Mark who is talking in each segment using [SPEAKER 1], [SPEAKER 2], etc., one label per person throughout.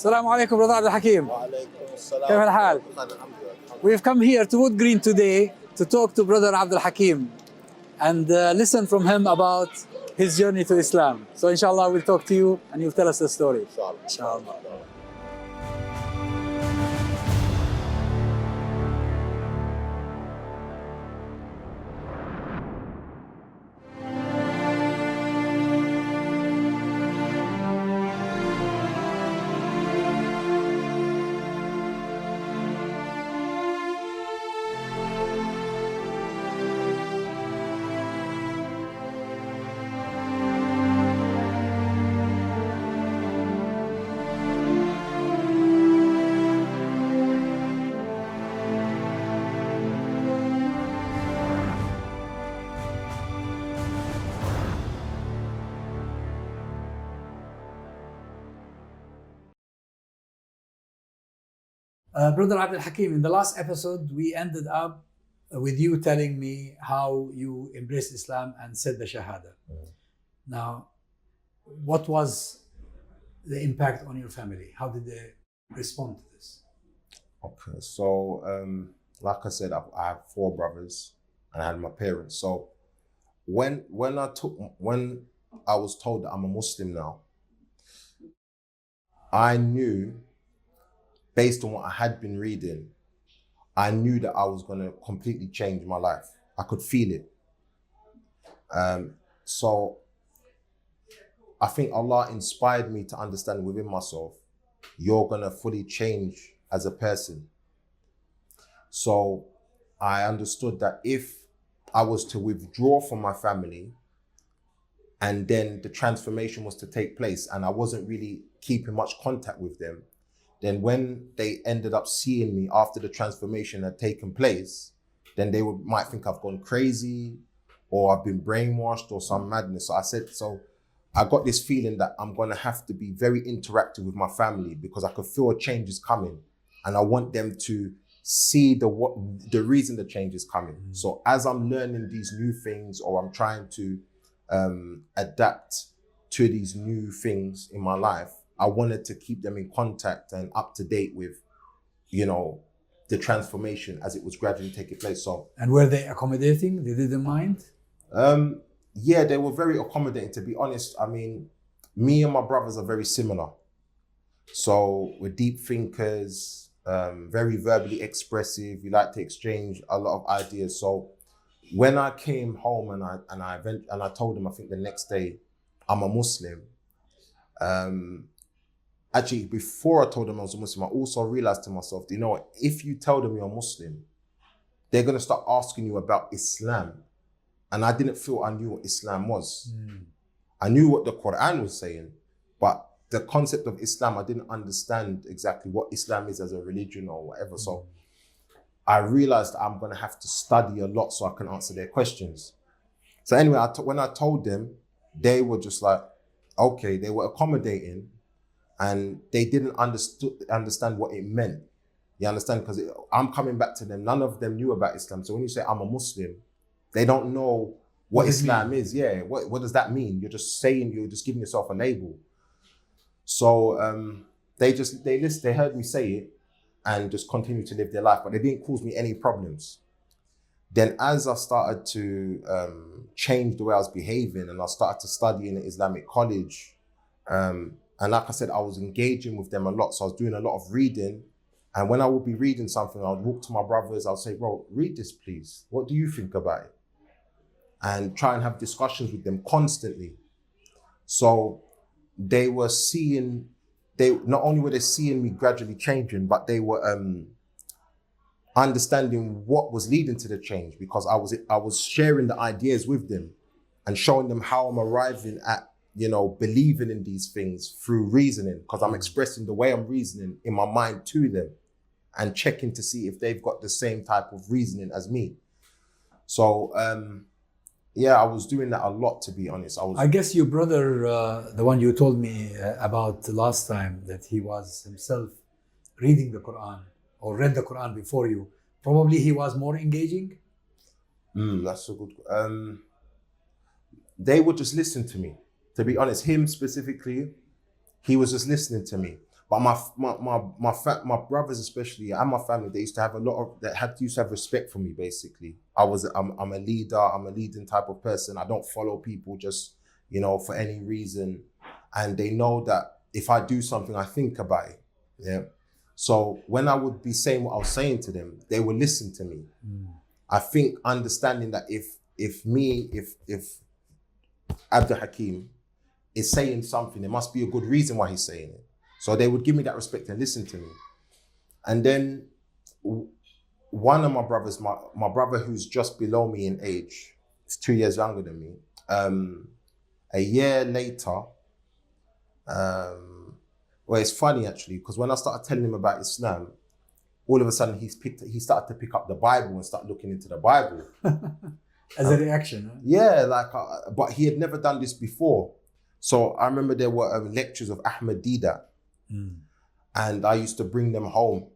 [SPEAKER 1] السلام عليكم brother عبد الحكيم.
[SPEAKER 2] وعليكم السلام.
[SPEAKER 1] كيف الحال؟
[SPEAKER 2] الحمد لله.
[SPEAKER 1] We've come here to Wood Green today to talk to brother Abdul Hakeem and listen from him about his journey to Islam. So inshallah we'll talk to you and you'll tell us the story. Inshallah. Brother Abdul Hakeem, in the last episode, we ended up with you telling me how you embraced Islam and said the Shahada. Now, what was the impact on your family? How did they respond to this?
[SPEAKER 2] Okay, so like I said, I have 4 brothers and I had my parents. So when I was told that I'm a Muslim now, I knew, based on what I had been reading, I knew that I was going to completely change my life. I could feel it. So I think Allah inspired me to understand within myself, you're going to fully change as a person. So I understood that if I was to withdraw from my family and then the transformation was to take place and I wasn't really keeping much contact with them, then when they ended up seeing me after the transformation had taken place, then they might think I've gone crazy or I've been brainwashed or some madness. So I got this feeling that I'm going to have to be very interactive with my family because I could feel a change is coming and I want them to see the reason the change is coming. So as I'm learning these new things or I'm trying to adapt to these new things in my life, I wanted to keep them in contact and up to date with, the transformation as it was gradually taking place. So,
[SPEAKER 1] and were they accommodating? They didn't mind?
[SPEAKER 2] Yeah, they were very accommodating. To be honest, I mean, me and my brothers are very similar. So we're deep thinkers, very verbally expressive. We like to exchange a lot of ideas. So when I came home and I told them, I think the next day, I'm a Muslim. Actually, before I told them I was a Muslim, I also realized to myself, you know what, if you tell them you're a Muslim, they're going to start asking you about Islam. And I didn't feel I knew what Islam was. I knew what the Quran was saying, but the concept of Islam, I didn't understand exactly what Islam is as a religion or whatever. So I realized I'm going to have to study a lot so I can answer their questions. So anyway, when I told them, they were just like, okay, they were accommodating. And they didn't understand what it meant. You understand? Because I'm coming back to them. None of them knew about Islam. So when you say I'm a Muslim, they don't know what Islam is. Yeah, what does that mean? You're just giving yourself a label. So they heard me say it and just continued to live their life, but they didn't cause me any problems. Then as I started to change the way I was behaving and I started to study in an Islamic college, and like I said, I was engaging with them a lot. So I was doing a lot of reading. And when I would be reading something, I would walk to my brothers. I'll say, bro, read this, please. What do you think about it? And try and have discussions with them constantly. So they were not only were they seeing me gradually changing, but they were understanding what was leading to the change because I was sharing the ideas with them and showing them how I'm arriving at believing in these things through reasoning, because I'm expressing the way I'm reasoning in my mind to them and checking to see if they've got the same type of reasoning as me. So, yeah, I was doing that a lot, to be honest.
[SPEAKER 1] I guess your brother, the one you told me about last time, that he was himself reading the Quran or read the Quran before you, probably he was more engaging?
[SPEAKER 2] That's a good... they would just listen to me. To be honest, him specifically, he was just listening to me. But my brothers especially, and my family, they used to have used to have respect for me. Basically, I'm a leader. I'm a leading type of person. I don't follow people just for any reason, and they know that if I do something, I think about it. Yeah. So when I would be saying what I was saying to them, they would listen to me. I think understanding that if Abdul Hakeem is saying something, there must be a good reason why he's saying it. So they would give me that respect and listen to me. And then one of my brothers, my brother who's just below me in age, is 2 years younger than me. A year later, well, it's funny actually, because when I started telling him about Islam, all of a sudden he started to pick up the Bible and start looking into the Bible.
[SPEAKER 1] As a reaction, huh?
[SPEAKER 2] Yeah, but he had never done this before. So I remember there were lectures of Dina, and I used to bring them home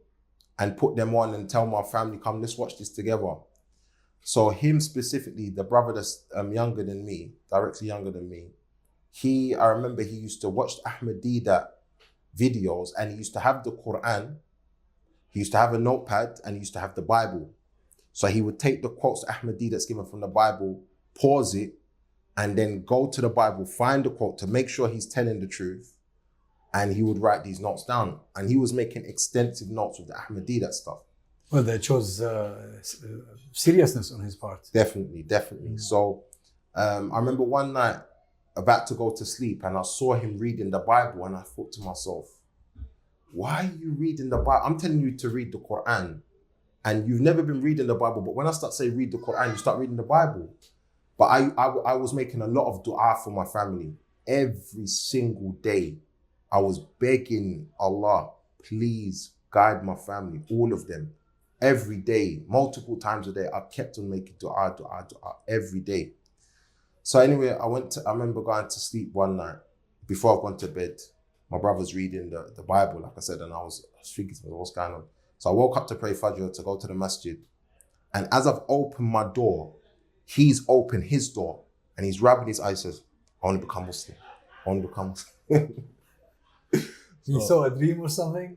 [SPEAKER 2] and put them on and tell my family, come, let's watch this together. So him specifically, the brother that's younger than me, directly younger than me, I remember he used to watch Dina videos, and he used to have the Quran, he used to have a notepad, and he used to have the Bible. So he would take the quotes Dina that's given from the Bible, pause it, and then go to the Bible, find the quote to make sure he's telling the truth, and he would write these notes down. And he was making extensive notes with the Dina stuff.
[SPEAKER 1] Well, that shows seriousness on his part.
[SPEAKER 2] Definitely. So I remember one night about to go to sleep, and I saw him reading the Bible, and I thought to myself, why are you reading the Bible? I'm telling you to read the Quran, and you've never been reading the Bible, but when I start saying read the Quran, you start reading the Bible. But I was making a lot of dua for my family. Every single day, I was begging Allah, please guide my family, all of them. Every day, multiple times a day, I kept on making dua every day. So anyway, I remember going to sleep one night. Before I went to bed, my brother's reading the Bible, like I said, and I was thinking, what's going on? So I woke up to pray Fajr, to go to the masjid. And as I've opened my door, he's opened his door, and he's rubbing his eyes, says, I want to become Muslim. I want to become Muslim.
[SPEAKER 1] You saw a dream or something?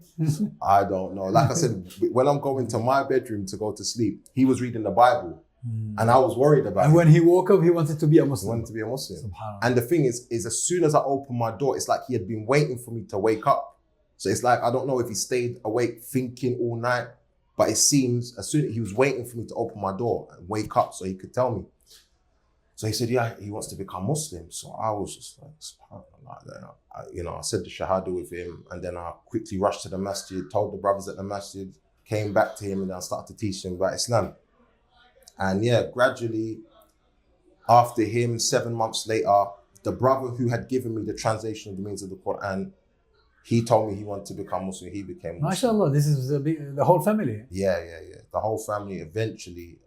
[SPEAKER 2] I don't know. Like I said, when I'm going to my bedroom to go to sleep, he was reading the Bible, and I was worried about it.
[SPEAKER 1] And when he woke up, he wanted to be a Muslim.
[SPEAKER 2] He wanted to be a Muslim. And the thing is as soon as I opened my door, it's like he had been waiting for me to wake up. So it's like, I don't know if he stayed awake thinking all night, but it seems as soon as he was waiting for me to open my door and wake up so he could tell me. So he said, yeah, he wants to become Muslim. So I was just like, I said the Shahada with him, and then I quickly rushed to the masjid, told the brothers at the masjid, came back to him, and then I started to teach him about Islam. And yeah, gradually, after him, 7 months later, the brother who had given me the translation of the meanings of the Quran, he told me he wanted to become Muslim. He became Muslim.
[SPEAKER 1] MashaAllah, this is the whole family.
[SPEAKER 2] Yeah. The whole family eventually,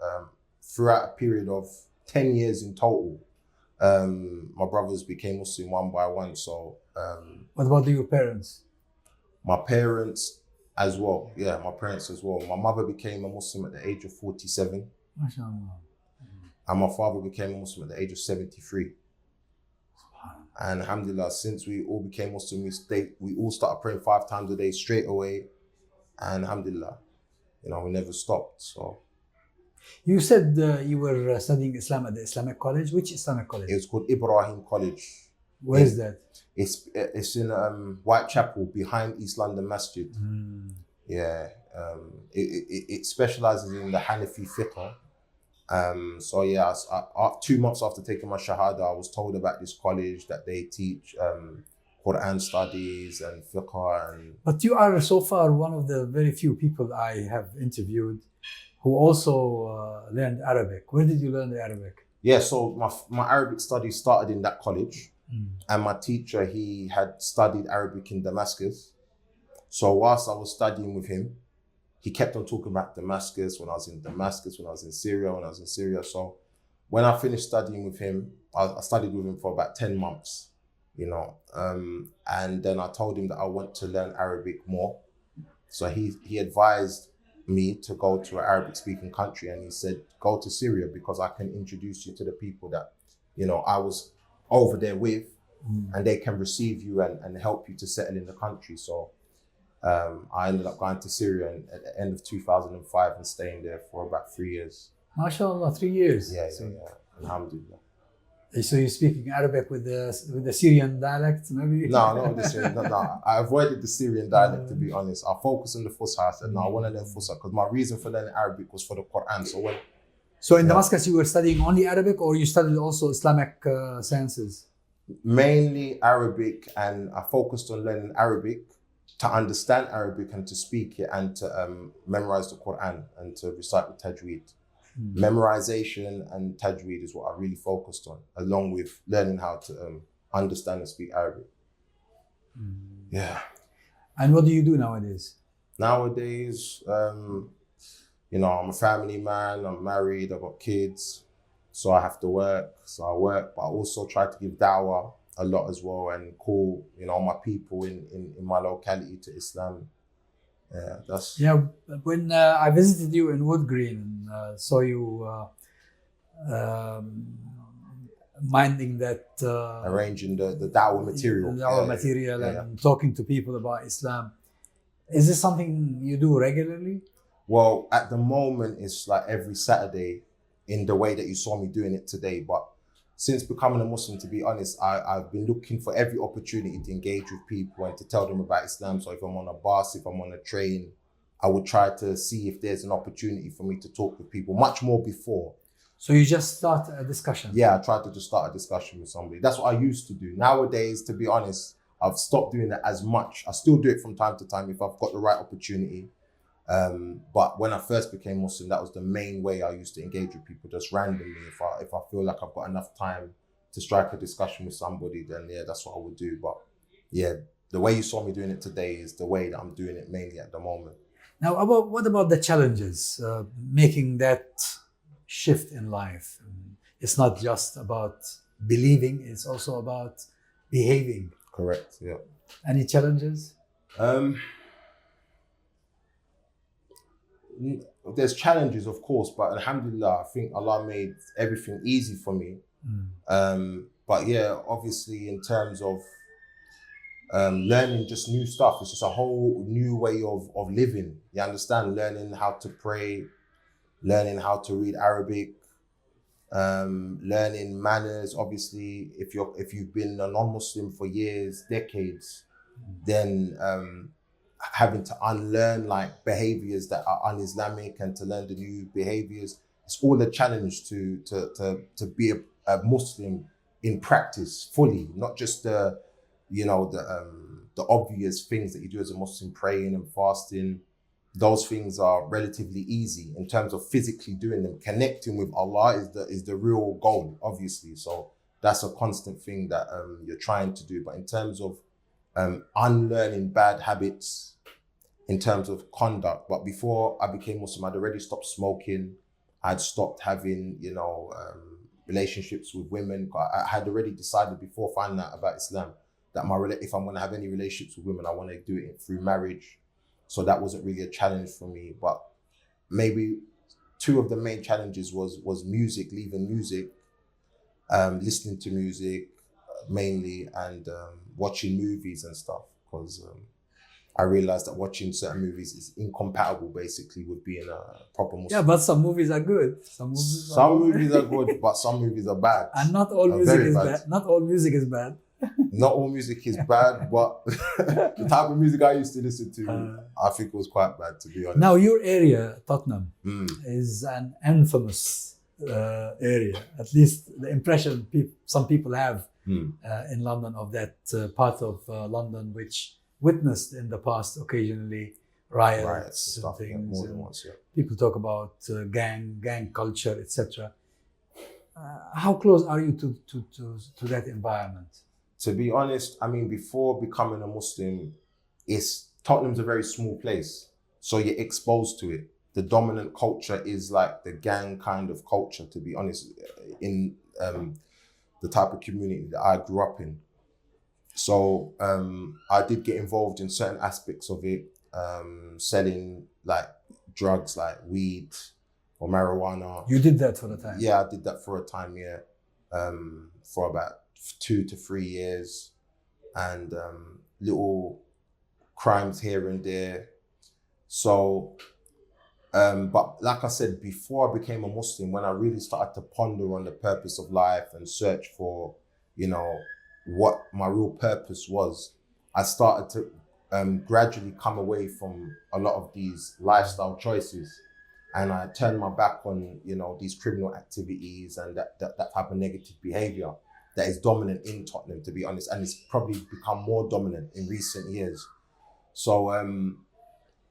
[SPEAKER 2] throughout a period of 10 years in total, my brothers became Muslim one by one. So,
[SPEAKER 1] what about your parents?
[SPEAKER 2] My parents as well. Yeah, my parents as well. My mother became a Muslim at the age of 47.
[SPEAKER 1] MashaAllah.
[SPEAKER 2] And my father became a Muslim at the age of 73. And alhamdulillah, since we all became Muslim, we all started praying 5 times a day straight away. And alhamdulillah, we never stopped. So.
[SPEAKER 1] You said you were studying Islam at the Islamic college. Which Islamic college?
[SPEAKER 2] It's called Ibrahim College.
[SPEAKER 1] Where is that?
[SPEAKER 2] It's in Whitechapel, behind East London Masjid. Yeah. It specializes in the Hanafi fiqh. So yeah, 2 months after taking my Shahada, I was told about this college that they teach Quran studies and fiqh.
[SPEAKER 1] But you are so far one of the very few people I have interviewed who also learned Arabic. Where did you learn the Arabic?
[SPEAKER 2] Yeah, so my Arabic studies started in that college. And my teacher, he had studied Arabic in Damascus. So whilst I was studying with him, he kept on talking about Damascus, when I was in Damascus, when I was in Syria, So when I finished studying with him, I studied with him for about 10 months, and then I told him that I want to learn Arabic more. So he advised me to go to an Arabic speaking country, and he said, go to Syria because I can introduce you to the people that, I was over there with, and they can receive you and help you to settle in the country. So I ended up going to Syria at the end of 2005 and staying there for about 3 years.
[SPEAKER 1] MashaAllah, 3 years.
[SPEAKER 2] Yeah. Alhamdulillah.
[SPEAKER 1] So you're speaking Arabic with the Syrian dialect, maybe?
[SPEAKER 2] No, not with the Syrian. No. I avoided the Syrian dialect, to be honest. I focused on the Fusha. I said, no, I want to learn Fusha because my reason for learning Arabic was for the Quran.
[SPEAKER 1] So in Damascus, you were studying only Arabic, or you studied also Islamic sciences?
[SPEAKER 2] Mainly Arabic, and I focused on learning Arabic to understand Arabic and to speak it and to memorize the Quran and to recite the tajweed. Memorization and tajweed is what I really focused on, along with learning how to understand and speak Arabic. Yeah.
[SPEAKER 1] And what do you do nowadays?
[SPEAKER 2] Nowadays, I'm a family man, I'm married, I've got kids, so I have to work. So I work, but I also try to give da'wah a lot as well and call, my people in my locality to Islam. Yeah,
[SPEAKER 1] when I visited you in Wood Green, saw you minding that
[SPEAKER 2] arranging the da'wah material,
[SPEAKER 1] and talking to people about Islam. Is this something you do regularly?
[SPEAKER 2] Well, at the moment, it's like every Saturday in the way that you saw me doing it today. But since becoming a Muslim, to be honest, I've been looking for every opportunity to engage with people and to tell them about Islam. So if I'm on a bus, if I'm on a train, I would try to see if there's an opportunity for me to talk with people much more before.
[SPEAKER 1] So you just start a discussion?
[SPEAKER 2] Yeah, I tried to just start a discussion with somebody. That's what I used to do. Nowadays, to be honest, I've stopped doing that as much. I still do it from time to time if I've got the right opportunity. But when I first became Muslim, that was the main way I used to engage with people, just randomly. If I feel like I've got enough time to strike a discussion with somebody, then yeah, that's what I would do. But yeah, the way you saw me doing it today is the way that I'm doing it mainly at the moment.
[SPEAKER 1] Now, what about the challenges making that shift in life? It's not just about believing; it's also about behaving.
[SPEAKER 2] Correct. Yeah.
[SPEAKER 1] Any challenges?
[SPEAKER 2] There's challenges, of course, but alhamdulillah, I think Allah made everything easy for me. But yeah, obviously in terms of learning just new stuff, it's just a whole new way of living. You understand? Learning how to pray, learning how to read Arabic, learning manners. Obviously, if you've been a non-Muslim for years, decades, then having to unlearn like behaviors that are un-Islamic and to learn the new behaviors. It's all a challenge to be a Muslim in practice fully, not just the obvious things that you do as a Muslim, praying and fasting. Those things are relatively easy in terms of physically doing them. Connecting with Allah is the real goal, obviously. So that's a constant thing that you're trying to do. But in terms of unlearning bad habits, in terms of conduct, but before I became Muslim, I'd already stopped smoking. I'd stopped having, relationships with women. I had already decided before finding out about Islam that if I'm going to have any relationships with women, I want to do it through marriage. So that wasn't really a challenge for me. But maybe two of the main challenges was music, leaving music, listening to music mainly, and watching movies and stuff, because I realized that watching certain movies is incompatible basically with being a proper Muslim.
[SPEAKER 1] Yeah, but some movies are good. Some
[SPEAKER 2] movies are good, but some movies are bad.
[SPEAKER 1] And not all music is bad. Not all music is bad.
[SPEAKER 2] Not all music is bad, but the type of music I used to listen to, I think it was quite bad, to be honest.
[SPEAKER 1] Now, your area, Tottenham, is an infamous area. At least the impression some people have in London of that part of London, which witnessed in the past occasionally riots and things. Yeah, more than once, yeah. People talk about gang culture, etc. How close are you to that environment?
[SPEAKER 2] To be honest, I mean, before becoming a Muslim, Tottenham's a very small place, so you're exposed to it. The dominant culture is like the gang kind of culture, to be honest, in the type of community that I grew up in. So I did get involved in certain aspects of it, selling like drugs like weed or marijuana.
[SPEAKER 1] You did that for a time?
[SPEAKER 2] Yeah, I did that for a time, yeah. For about 2 to 3 years. And little crimes here and there. So, but like I said, before I became a Muslim, when I really started to ponder on the purpose of life and search for, you know, what my real purpose was, I started to gradually come away from a lot of these lifestyle choices. And I turned my back on, you know, these criminal activities and that type of negative behavior that is dominant in Tottenham, to be honest. And it's probably become more dominant in recent years. So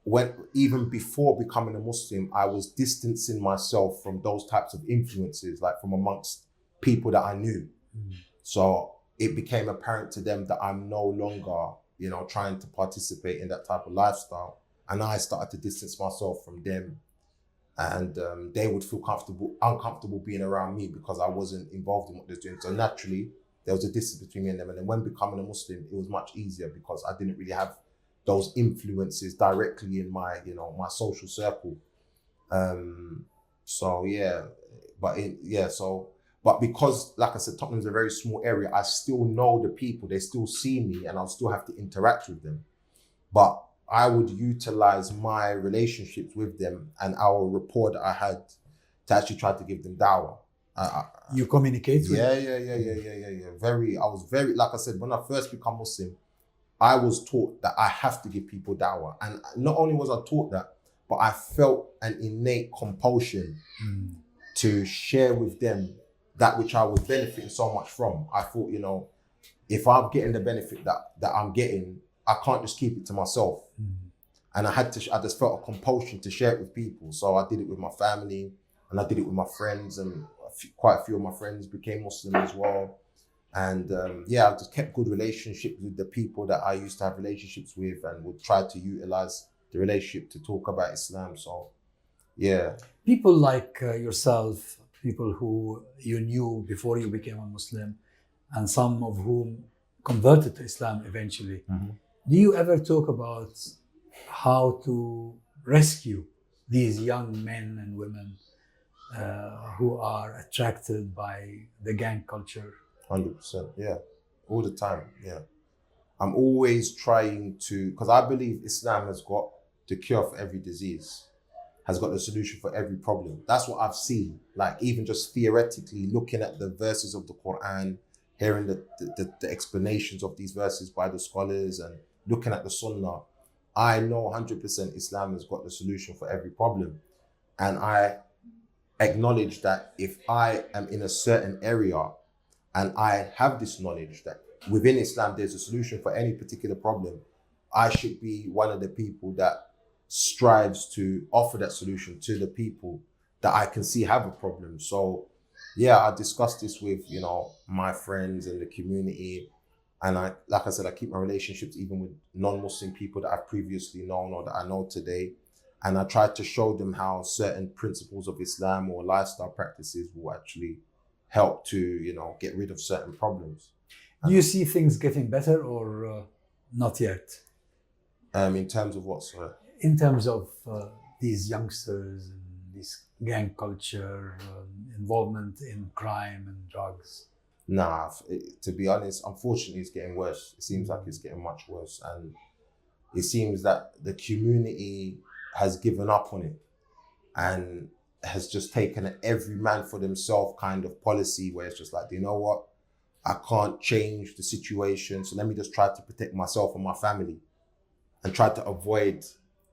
[SPEAKER 2] when even before becoming a Muslim, I was distancing myself from those types of influences, like from amongst people that I knew. So it became apparent to them that I'm no longer, you know, trying to participate in that type of lifestyle. And I started to distance myself from them. And they would feel uncomfortable being around me because I wasn't involved in what they're doing. So naturally, there was a distance between me and them. And then when becoming a Muslim, it was much easier because I didn't really have those influences directly in my, you know, my social circle. So yeah, but because, like I said, Tottenham's a very small area, I still know the people, they still see me and I'll still have to interact with them. But I would utilize my relationships with them and our rapport that I had to actually try to give them dawah.
[SPEAKER 1] You communicate with them?
[SPEAKER 2] Yeah. I was very, like I said, when I first became Muslim, I was taught that I have to give people dawah. And not only was I taught that, but I felt an innate compulsion to share with them that which I was benefiting so much from. I thought, you know, if I'm getting the benefit that I'm getting, I can't just keep it to myself. And I just felt a compulsion to share it with people. So I did it with my family and I did it with my friends, and quite a few of my friends became Muslim as well. And I just kept good relationships with the people that I used to have relationships with and would try to utilize the relationship to talk about Islam. So, yeah.
[SPEAKER 1] People like yourself, people who you knew before you became a Muslim, and some of whom converted to Islam eventually. Do you ever talk about how to rescue these young men and women who are attracted by the gang culture?
[SPEAKER 2] 100%, yeah. All the time, yeah. I'm always trying to, because I believe Islam has got the cure for every disease, has got the solution for every problem. That's what I've seen. Like, even just theoretically looking at the verses of the Quran, hearing the explanations of these verses by the scholars and looking at the Sunnah, I know 100% Islam has got the solution for every problem. And I acknowledge that if I am in a certain area and I have this knowledge that within Islam there's a solution for any particular problem, I should be one of the people that strives to offer that solution to the people that I can see have a problem. So yeah, I discussed this with, you know, my friends and the community. And I keep my relationships even with non-Muslim people that I've previously known or that I know today. And I try to show them how certain principles of Islam or lifestyle practices will actually help to, you know, get rid of certain problems.
[SPEAKER 1] Do you see things getting better or not yet?
[SPEAKER 2] In terms of what, sorry?
[SPEAKER 1] In terms of these youngsters and this gang culture, involvement in crime and drugs.
[SPEAKER 2] Nah, to be honest, unfortunately, it's getting worse. It seems like it's getting much worse. And it seems that the community has given up on it and has just taken an every man for themselves kind of policy where it's just like, you know what? I can't change the situation. So let me just try to protect myself and my family and try to avoid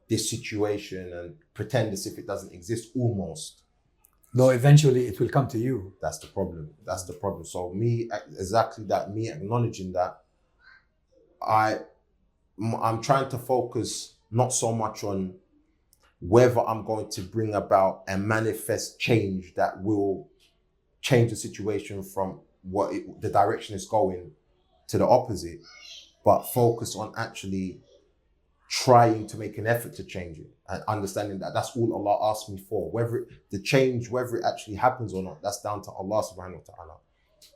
[SPEAKER 2] this situation and pretend as if it doesn't exist almost.
[SPEAKER 1] Though eventually it will come to you.
[SPEAKER 2] That's the problem. That's the problem. So me acknowledging that, I'm trying to focus not so much on whether I'm going to bring about a manifest change that will change the situation from the direction it's going to the opposite, but focus on actually trying to make an effort to change it and understanding that that's all Allah asks me for. Whether it actually happens or not, that's down to Allah subhanahu wa ta'ala.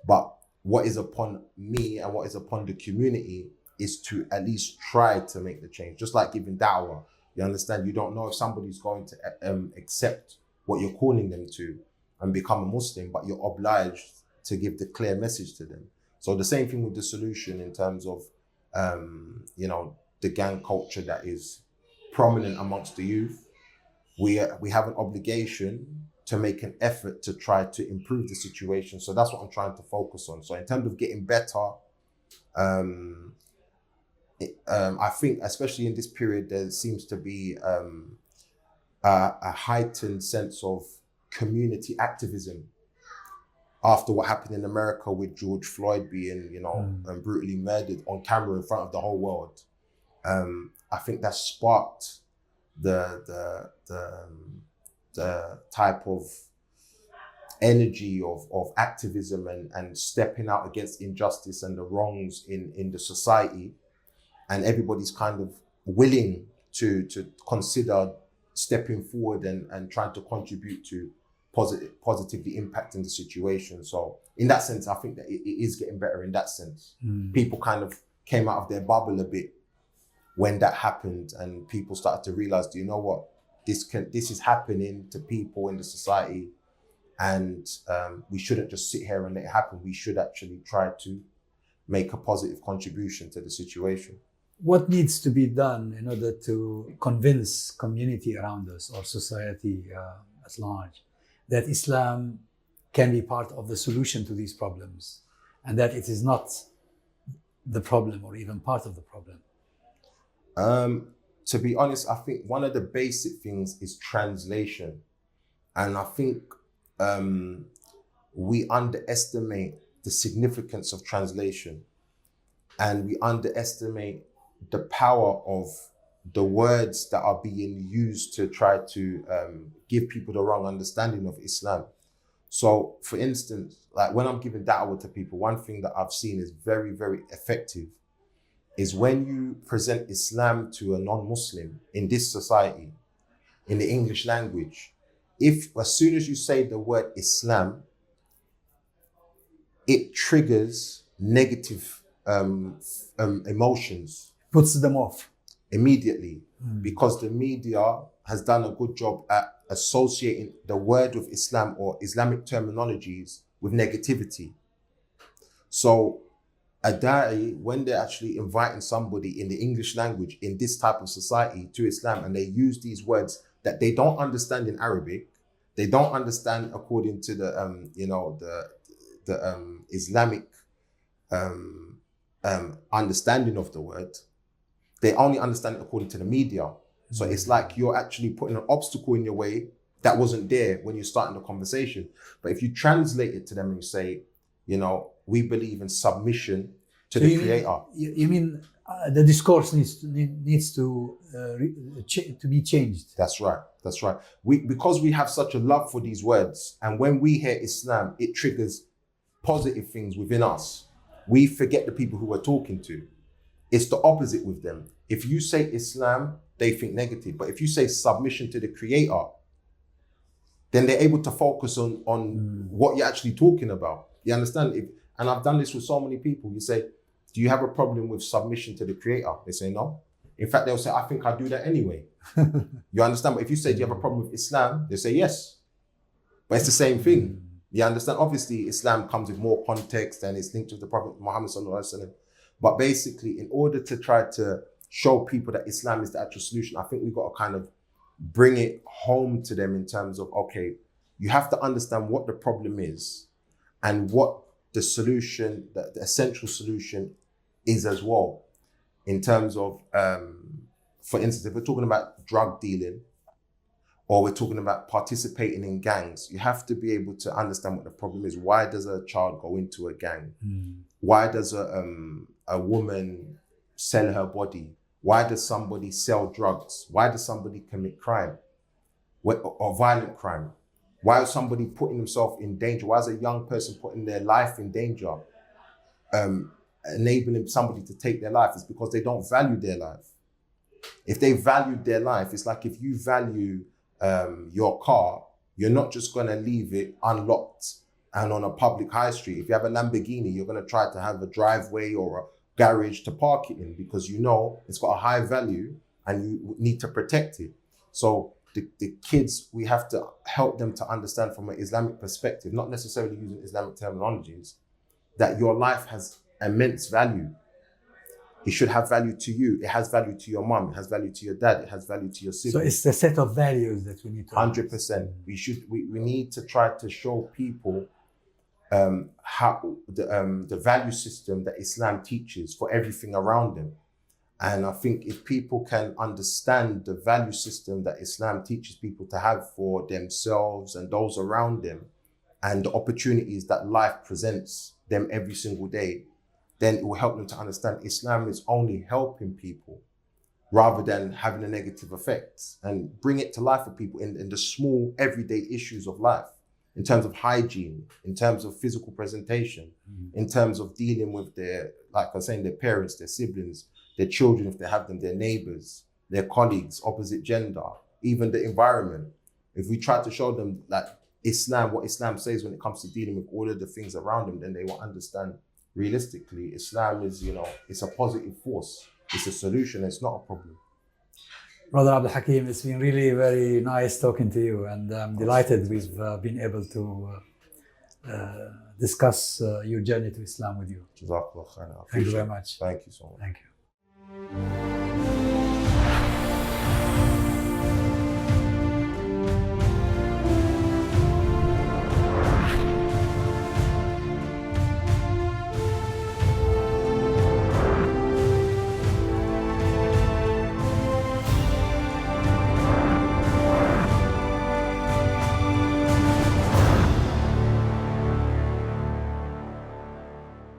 [SPEAKER 2] But what is upon me and what is upon the community is to at least try to make the change. Just like giving da'wah, you understand? You don't know if somebody's going to accept what you're calling them to and become a Muslim, but you're obliged to give the clear message to them. So the same thing with the solution in terms of, the gang culture that is prominent amongst the youth. We have an obligation to make an effort to try to improve the situation. So that's what I'm trying to focus on. So in terms of getting better, I think especially in this period, there seems to be a heightened sense of community activism after what happened in America with George Floyd being, brutally murdered on camera in front of the whole world. I think that sparked the type of energy of activism and stepping out against injustice and the wrongs in the society. And everybody's kind of willing to consider stepping forward and trying to contribute to positively impacting the situation. So in that sense, I think that it is getting better in that sense. People kind of came out of their bubble a bit when that happened, and people started to realize, do you know what? This is happening to people in the society, and we shouldn't just sit here and let it happen. We should actually try to make a positive contribution to the situation.
[SPEAKER 1] What needs to be done in order to convince community around us or society at large that Islam can be part of the solution to these problems, and that it is not the problem or even part of the problem?
[SPEAKER 2] To be honest, I think one of the basic things is translation. And I think we underestimate the significance of translation, and we underestimate the power of the words that are being used to try to give people the wrong understanding of Islam. So for instance, like when I'm giving da'wah to people, one thing that I've seen is very, very effective is when you present Islam to a non-Muslim in this society, in the English language, if as soon as you say the word Islam, it triggers negative emotions.
[SPEAKER 1] Puts them off.
[SPEAKER 2] Immediately, because the media has done a good job at associating the word of Islam or Islamic terminologies with negativity. So a da'i, when they're actually inviting somebody in the English language in this type of society to Islam, and they use these words that they don't understand in Arabic, they don't understand according to the Islamic understanding of the word, they only understand it according to the media. So it's like you're actually putting an obstacle in your way that wasn't there when you're starting the conversation. But if you translate it to them and you say, we believe in submission to the Creator.
[SPEAKER 1] You mean the discourse needs to be changed?
[SPEAKER 2] That's right. That's right. Because we have such a love for these words, and when we hear Islam, it triggers positive things within us. We forget the people who we're talking to. It's the opposite with them. If you say Islam, they think negative. But if you say submission to the Creator, then they're able to focus on what you're actually talking about. You understand? And I've done this with so many people. You say, do you have a problem with submission to the Creator? They say no. In fact, they'll say, I think I do that anyway. You understand? But if you say, do you have a problem with Islam? They say yes. But it's the same thing. You understand? Obviously, Islam comes with more context and it's linked to the Prophet Muhammad sallallahu alaihi wasallam. But basically, in order to try to show people that Islam is the actual solution, I think we've got to kind of bring it home to them in terms of, okay, you have to understand what the problem is and what the solution, the essential solution is as well. In terms of, for instance, if we're talking about drug dealing or we're talking about participating in gangs, you have to be able to understand what the problem is. Why does a child go into a gang? Why does a woman sell her body? Why does somebody sell drugs? Why does somebody commit crime or violent crime? Why is somebody putting himself in danger? Why is a young person putting their life in danger? Enabling somebody to take their life is because they don't value their life. If they valued their life, it's like if you value your car, you're not just going to leave it unlocked and on a public high street. If you have a Lamborghini, you're going to try to have a driveway or a garage to park it in because you know it's got a high value and you need to protect it. So the kids, we have to help them to understand from an Islamic perspective, not necessarily using Islamic terminologies, that your life has immense value. It should have value to you. It has value to your mom. It has value to your dad. It has value to your
[SPEAKER 1] So
[SPEAKER 2] siblings.
[SPEAKER 1] it's the set of values that we need to
[SPEAKER 2] 100%. We need to try to show people how the value system that Islam teaches for everything around them. And I think if people can understand the value system that Islam teaches people to have for themselves and those around them, and the opportunities that life presents them every single day, then it will help them to understand Islam is only helping people rather than having a negative effect, and bring it to life for people in the small everyday issues of life, in terms of hygiene, in terms of physical presentation, in terms of dealing with their, like I was saying, their parents, their siblings, their children, if they have them, their neighbors, their colleagues, opposite gender, even the environment. If we try to show them like Islam, what Islam says when it comes to dealing with all of the things around them, then they will understand realistically, Islam is, it's a positive force. It's a solution. It's not a problem.
[SPEAKER 1] Brother Abdul Hakeem, it's been really very nice talking to you, and I'm delighted we've been able to discuss your journey to Islam with you.
[SPEAKER 2] Jazakallah khair.
[SPEAKER 1] Thank you very much.
[SPEAKER 2] Thank you so much.
[SPEAKER 1] Thank you.